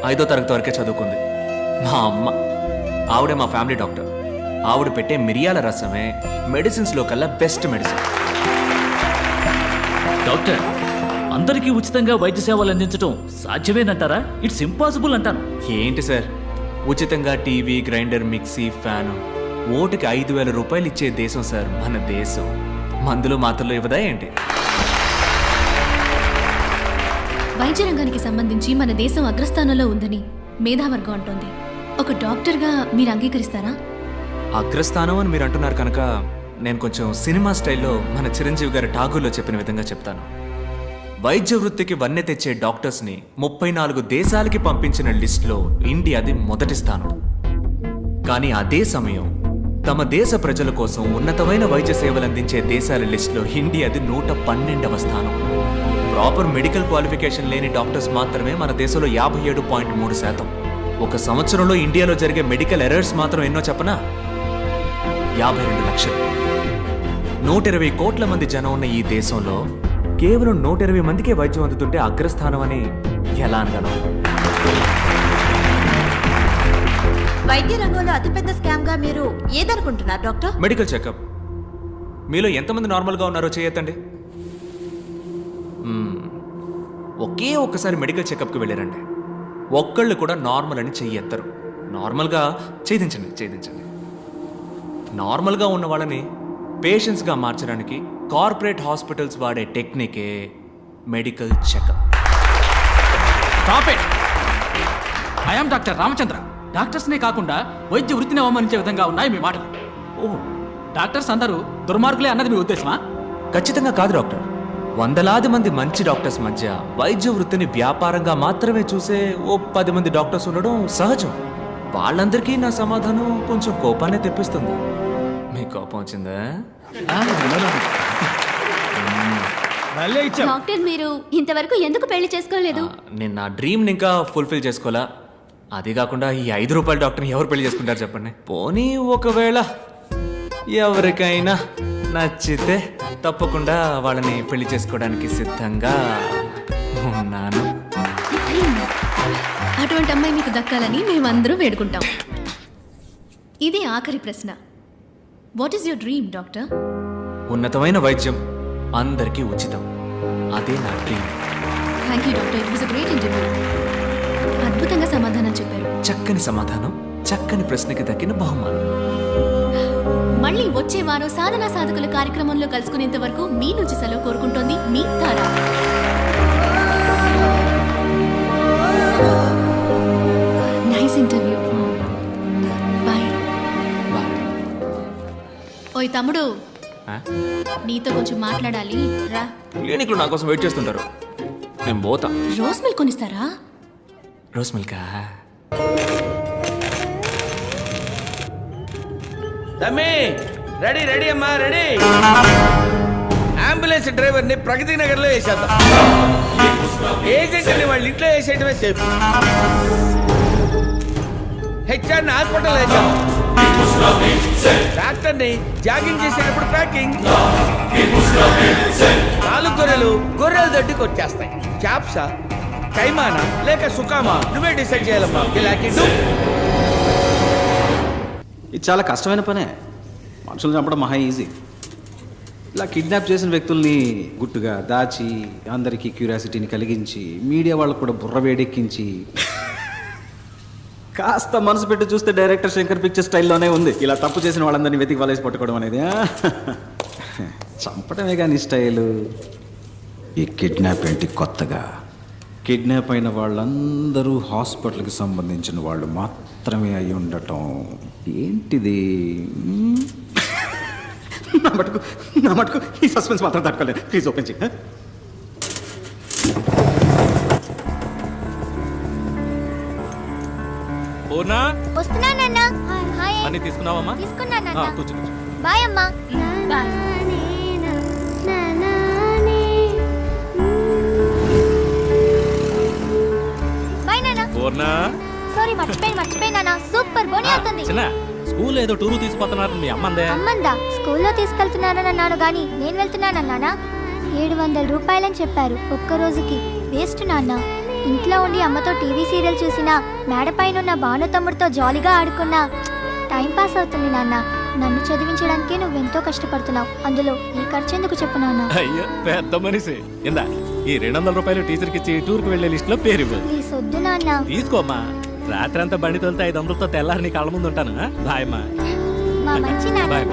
5వ తరగతి వరకే చదువుకుంది. మా అమ్మ ఆవిడే మా ఫ్యామిలీ డాక్టర్. ఆవిడ పెట్టే మిరియాల రసమే మెడిసిన్స్లో కల్లా బెస్ట్ మెడిసిన్. డాక్టర్, అందరికీ ఉచితంగా వైద్య సేవలు అందించడం సాధ్యమేనంటారా? ఇట్స్ ఇంపాసిబుల్ అంటాను. ఏంటి సార్, ఉచితంగా టీవీ, గ్రైండర్, మిక్సీ, ఫ్యాను ఓటుకి 5,000 రూపాయలు ఇచ్చే దేశం సార్ మన దేశం. మందులు మాత్రలు ఇవ్వదా ఏంటి? వైద్య రంగానికి సంబంధించి మన దేశం అగ్రస్థానంలో ఉందని మేధావర్గం అంటోంది. ఒక డాక్టర్గా మీరు అంగీకరిస్తారా? అగ్రస్థానం అని మీరు అంటున్నారు కనుక నేను కొంచెం సినిమా స్టైల్లో మన చిరంజీవి గారి ఠాగూర్లో చెప్పిన విధంగా చెప్తాను. వైద్య వృత్తికి వన్నె తెచ్చే డాక్టర్స్ని 34 దేశాలకి పంపించిన లిస్టులో ఇండియాది మొదటి స్థానం. కానీ అదే సమయం తమ దేశ ప్రజల కోసం ఉన్నతమైన వైద్య సేవలు అందించే దేశాల లిస్టులో ఇండియాది 112వ స్థానం. ప్రాపర్ మెడికల్ క్వాలిఫికేషన్ లేని డాక్టర్స్ మాత్రమే మన దేశంలో 57.3%. ఒక సంవత్సరంలో ఇండియాలో జరిగే మెడికల్ ఎర్రర్స్ మాత్రం ఎన్నో చెప్పనా? 52 లక్షలు. 120 కోట్ల మంది జనం ఉన్న ఈ దేశంలో కేవలం 120 మందికే వైద్యం అందుతుంటే అగ్రస్థానం అని ఎలా అనగలం? వైద్య రంగంలో అతిపెద్ద స్కామ్ గా మీరు ఏదనుకుంటున్నారు డాక్టర్? Medical checkup. మీలో ఎంతమంది నార్మల్గా ఉన్నారో చేయొద్దండి. ఒకే ఒక్కసారి మెడికల్ చెకప్కి వెళ్ళారండి, ఒక్కళ్ళు కూడా నార్మల్ అని చెయ్యెత్తరు. నార్మల్గా ఛేదించండి. నార్మల్గా ఉన్న వాళ్ళని పేషెంట్స్గా మార్చడానికి కార్పొరేట్ హాస్పిటల్స్ వాడే టెక్నికే medical checkup. Stop it. I am doctor Ramachandra. డాక్టర్స్నే కాకుండా వైద్య వృత్తిని అవమానించే విధంగా ఉన్నాయి మీ మాటలు. ఓ, డాక్టర్స్ అందరూ దుర్మార్గులే అన్నది మీ ఉద్దేశమా? ఖచ్చితంగా కాదు డాక్టర్. వందలాది మంది మంచి డాక్టర్స్ మధ్య వైద్య వృత్తిని వ్యాపారంగా మాత్రమే చూసే ఓ 10 మంది డాక్టర్స్ ఉండడం సహజం. వాళ్ళందరికీ నా సమాధానం కొంచెం కోపాన్ని తెప్పిస్తుంది. మీ కోపం వచ్చిందా? డాక్టర్, మీరు ఇంతవరకు ఎందుకు పెళ్లి చేసుకోలేదు? నేను నా డ్రీమ్ని ఇంకా ఫుల్ఫిల్ చేసుకోవాలా. అది కాకుండా ఈ 5 రూపాయల డాక్టర్ని ఎవరు పెళ్లి చేసుకుంటారు చెప్పండి? పోనీ ఒకవేళ ఎవరికైనా నచ్చితే తప్పకుండా వాళ్ళని పెళ్లి చేసుకోవడానికి సిద్ధంగా ఉన్నాను. అటువంటి అమ్మాయి మీకు దక్కాలని మేమందరూ వేడుకుంటాం. ఇది ఆఖరి ప్రశ్న. What is your dream doctor? ఉన్నతమైన వైద్యం అందరికీ ఉచితం. అదే నా dream. Thank you doctor, it was a great interview. అద్భుతంగా సమాధానం చెప్పారు. చక్కని సమాధానం, చక్కని ప్రశ్నకి దక్కిన బహుమానం. మళ్ళీ వచ్చే వారం సాధనా సాధకుల కార్యక్రమంలో కలుసుకునేంత వరకు మీ నుంచి సెలవు కోరుకుంటోంది మీ తారా. Nice interview. బాయ్. ఓయ్ తమ్ముడు, నీతో కొంచెం మాట్లాడాలి, రా. క్లినిక్లో నా కోసం వెయిట్ చేస్తుంటారు, నేను పోతా. రోజ్ మిల్క్ కొనిస్తారా? రోజ్ మిల్కా? తమ్మి, రెడీ రెడీ అమ్మా, రెడీ. అంబులెన్స్ డ్రైవర్ని ప్రగతి నగర్లో వేసేద్దాం. ఏజెంట్ని వాళ్ళ ఇంట్లో వేసేయటమే సేఫ్. హెచ్ఆర్ని హాస్పిటల్ వేసాం. డాక్టర్ని జాగింగ్ చేసేటప్పుడు ప్యాకింగ్. 4 గొర్రెల దొడ్డికి వచ్చేస్తాయి. క్యాప్సా, కైమానా లేక సుకామా, నువ్వే డిసైడ్ చేయాలమ్మా. ఇది చాలా కష్టమైన పనే. మనుషులు చంపడం మహా ఈజీ. ఇలా కిడ్నాప్ చేసిన వ్యక్తుల్ని గుట్టుగా దాచి అందరికీ క్యూరియాసిటీని కలిగించి మీడియా వాళ్ళకు కూడా బుర్ర వేడెక్కించి కాస్త మనసు పెట్టి చూస్తే డైరెక్టర్ శంకర్ పిక్చర్ స్టైల్లోనే ఉంది. ఇలా తప్పు చేసిన వాళ్ళందరినీ వెతికి వలేసి పట్టుకోవడం అనేది చంపడమే కానీ స్టైలు. ఈ కిడ్నాప్ ఏంటి కొత్తగా? కిడ్నాప్ అయిన వాళ్ళందరూ హాస్పిటల్కి సంబంధించిన వాళ్ళు మాత్రమే అయి ఉండటం ఏంటిది? నా మటుకు ఈ సస్పెన్స్ మాత్రం తట్టుకోలేదు. ప్లీజ్ ఓపెన్ చేయి. వస్తున్నానన్నా. అన్ని తీసుకున్నావమ్మా? తీసుకున్నానన్నా. కూర్చో. బాయ్ అమ్మా. బాయ్. బాయ్ నాన్న. సారీ, మర్చిపోయినా. సూపర్ బోని అవుతుంది. స్కూల్ ఏదో టూరు తీసుకుపోతున్నారు, మీ అమ్మందే? అమ్మందా? స్కూల్లో తీసుకెళ్తున్నానని అన్నాను గాని నేను వెళ్తున్నానన్నానా? 700 రూపాయలని చెప్పారు ఒక్క రోజుకి. వేస్ట్ నాన్న. ఇంట్లో ఉండి అమ్మతో టీవీ సీరియల్ చూసినా మేడపైన ఉన్న భాను తమ్ముడితో జాలీగా ఆడుకున్నా టైం పాస్ అవుతుంది నాన్న. నన్ను చదివించడానికే నువ్వెంతో కష్టపడుతున్నావు. అందులో ఈ ఖర్చు ఎందుకు చెప్పు నాన్న. అయ్యో పెద్ద మనిషి ఇందా ఈ 200 రూపాయలు టీచర్కి ఇచ్చి టూర్కి వెళ్ళే లిస్ట్ లో పేరు ఇవ్వు. ప్లీజ్ వద్దు నాన్న. తీసుకోమ్మా. రాత్రి అంతా బండి తోలితే 500తో తెల్లారి నీ కళ్ళ ముందు ఉంటాను. బాయ్ అమ్మా. మా మంచి నాన్న. బాయ్.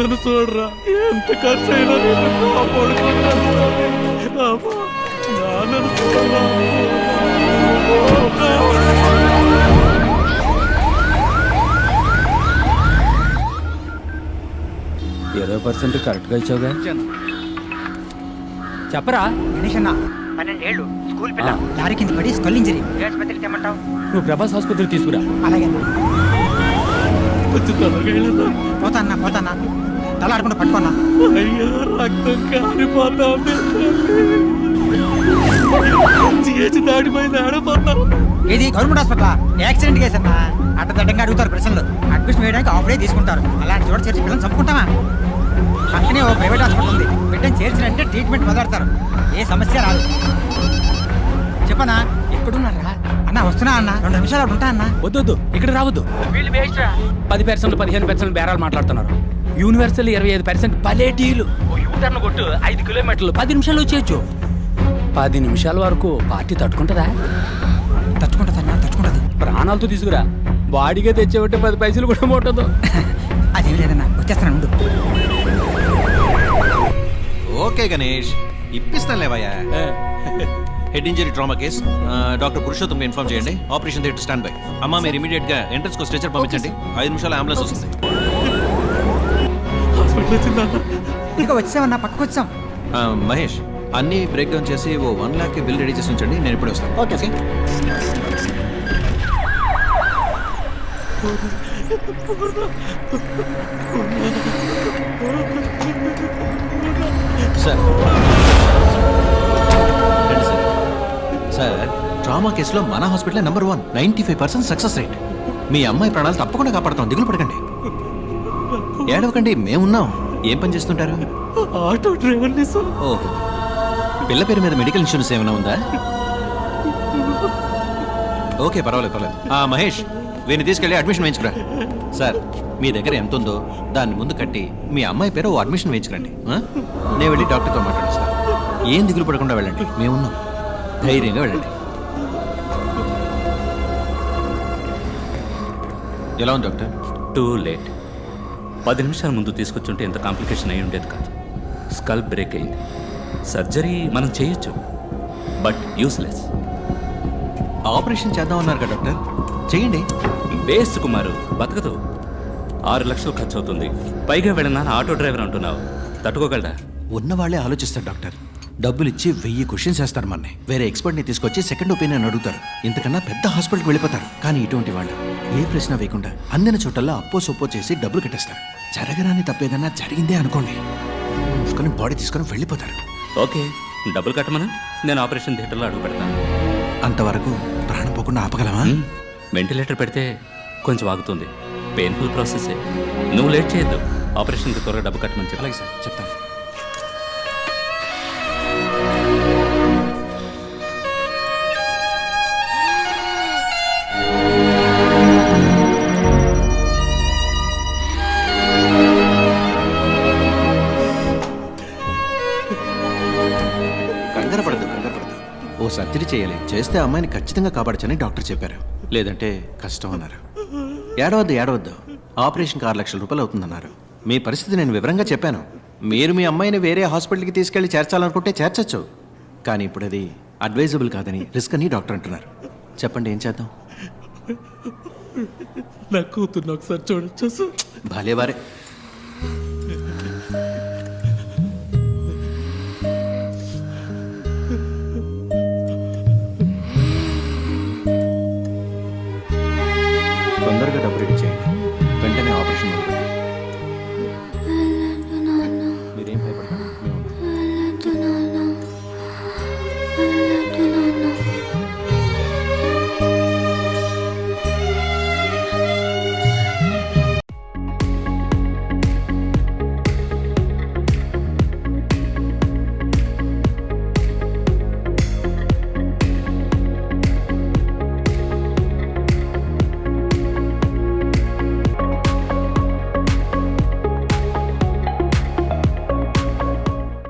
నన్ను చూడరా ఎంత ఖర్చు అయినా కరెక్ట్గా ఇచ్చావుగా. చెప్పరా గణేష్ అన్న 12 ఏళ్ళు స్కూల్ పిల్ల లారీ కింద పడి స్కల్ ఇంజరీ. ఆసుపత్రికి తెమ్మంటావు? నువ్వు ప్రభాస్ ఆసుపత్రికి తీసుకురా. అలాగే అన్న. పోతా తల ఆడకుండా పట్టుకున్నా. అయ్యో రక్తం కారిపోతా దాడిపోయింది ఆడిపోతాను. ఇది గవర్నమెంట్ హాస్పిటల్. యాక్సిడెంట్ కేసు అన్న. అడ్డదడ్డంగా అడుగుతారు ప్రశ్నలు. అడ్మిషన్ వేయడానికి ఆఫ్ డే తీసుకుంటారు. అలాంటి చోట చేర్చి పిల్లలు చంపుకుంటామా? పక్కనే ఓ ప్రైవేట్ హాస్పిటల్ ఉంది. బిడ్డను చేర్చినంటే ట్రీట్మెంట్ మొదలెడతారు. ఏ సమస్య రాదు. చెప్పనా ఎక్కడున్నారా అన్న? వస్తున్నా అన్న. 2 నిమిషాలు అక్కడ ఉంటా అన్న. వద్దు ఇక్కడ రావద్దు. 10% 15% బేరాలు మాట్లాడుతున్నారు. యూనివర్సల్ 25% పలేటీలు. యూటర్న్ కొట్టు 5 కిలోమీటర్లు 10 నిమిషాలు వచ్చేయచ్చు. 10 నిమిషాల వరకు పార్టీ తట్టుకుంటుందా? తట్టుకుంటది. ప్రాణాలతో తీసుకురా. బాడీగా తెచ్చేవంటే 10 పైసలు కూడా ముట్టదు. అదేం లేదన్నా, వచ్చేస్తాను ఉండు. ఓకే గణేష్, ఇప్పిస్తాను లేవయ్యా. Head injury trauma case. Doctor Purushottam inform చేయండి. Operation theatre stand by. అమ్మా మీరు ఇమీడియట్ గా ఎంట్రన్స్ కు స్ట్రెచర్ పంపించండి. 5 నిమిషాలు అంబులెన్స్ వస్తుంది. ఇంకా వచ్చామన్నా, పక్కకు వచ్చాం. మహేష్ అన్ని బ్రేక్ డౌన్ చేసి ఓ 1 lakh బిల్ రెడీ చేసి ఉంచండి. నేను ఇప్పుడే వస్తాను. Okay sir. సార్ ట్రామా కేసులో మన హాస్పిటల్ నెంబర్ 1. 95% success rate. మీ అమ్మాయి ప్రాణాలు తప్పకుండా కాపాడతాం. దిగులు పడకండి, ఏడవకండి, మేమున్నాం. ఏం పని చేస్తుంటారు? Auto driver. ఓహో, పిల్ల పేరు మీద మెడికల్ ఇన్సూరెన్స్ ఏమైనా ఉందా? ఓకే పర్వాలేదు. మహేష్ వీరిని తీసుకెళ్ళి అడ్మిషన్ వేయించుకురా. సార్ మీ దగ్గర ఎంత ఉందో దాన్ని ముందు కట్టి మీ అమ్మాయి పేరు ఓ అడ్మిషన్ వేయించుకురండి. నేను వెళ్ళి డాక్టర్తో మాట్లాడాను సార్. ఏం దిగులు పడకుండా వెళ్ళండి, మేమున్నాం. ధైర్యంగా వెళ్ళండి. ఎలా ఉంది డాక్టర్? Too late. 10 నిమిషాల ముందు తీసుకొచ్చుంటే ఎంత కాంప్లికేషన్ అయి ఉండేది కాదు. స్కల్ బ్రేక్ అయింది. సర్జరీ మనం చేయొచ్చు, బట్ యూస్లెస్. ఆపరేషన్ చేద్దామన్నారు కదా డాక్టర్, చేయండి. బేస్ట్ కుమారు, బతకదు. 6 లక్షలు ఖర్చు అవుతుంది. పైగా వెళ్ళినా ఆటో డ్రైవర్ అంటున్నావు. తట్టుకోగలరా? ఉన్నవాళ్లే ఆలోచిస్తారు డాక్టర్. డబ్బులు ఇచ్చి 1000 క్వశ్చన్స్ వేస్తారు మనని. వేరే ఎక్స్పర్ట్ని తీసుకొచ్చి సెకండ్ ఒపీనియన్ అడుగుతారు. ఇంతకన్నా పెద్ద హాస్పిటల్కి వెళ్ళిపోతారు. కానీ ఇటువంటి వాళ్ళు ఏ ప్రశ్న వేయకుండా అందిన చోటల్లో అప్పో సొప్పో చేసి డబ్బులు కట్టేస్తారు. జరగరాని తప్పేదన్నా జరిగిందే అనుకోండి, మూసుకొని బాడీ తీసుకొని వెళ్ళిపోతారు. ఓకే, డబ్బులు కట్టమనా? నేను ఆపరేషన్ థియేటర్లో అడుగు పెడతాను. అంతవరకు ప్రాణం పోకుండా ఆపగలమా? వెంటిలేటర్ పెడితే కొంచెం ఆగుతుంది. పెయిన్ఫుల్ ప్రాసెసే. నువ్వు లేట్ చేయొద్దు. ఆపరేషన్కి త్వరగా డబ్బు కట్టమని చెప్పాలి. సార్ చెప్తాను. కంగారు పడద్దు. ఓ సర్జరీ చేయాలి. చేస్తే అమ్మాయిని ఖచ్చితంగా కాపాడచ్చని డాక్టర్ చెప్పారు. లేదంటే కష్టం అన్నారు. ఏడవద్దు. ఆపరేషన్కి 6 లక్షల రూపాయలు అవుతుందన్నారు. మీ పరిస్థితి నేను వివరంగా చెప్పాను. మీరు మీ అమ్మాయిని వేరే హాస్పిటల్కి తీసుకెళ్లి చేర్చాలనుకుంటే చేర్చచ్చు. కానీ ఇప్పుడు అది అడ్వైజబుల్ కాదని రిస్క్ అని డాక్టర్ అంటున్నారు. చెప్పండి ఏం చేద్దాం? నా కూతుర్ని ఒకసారి చూడొచ్చా సార్? భలేవారే.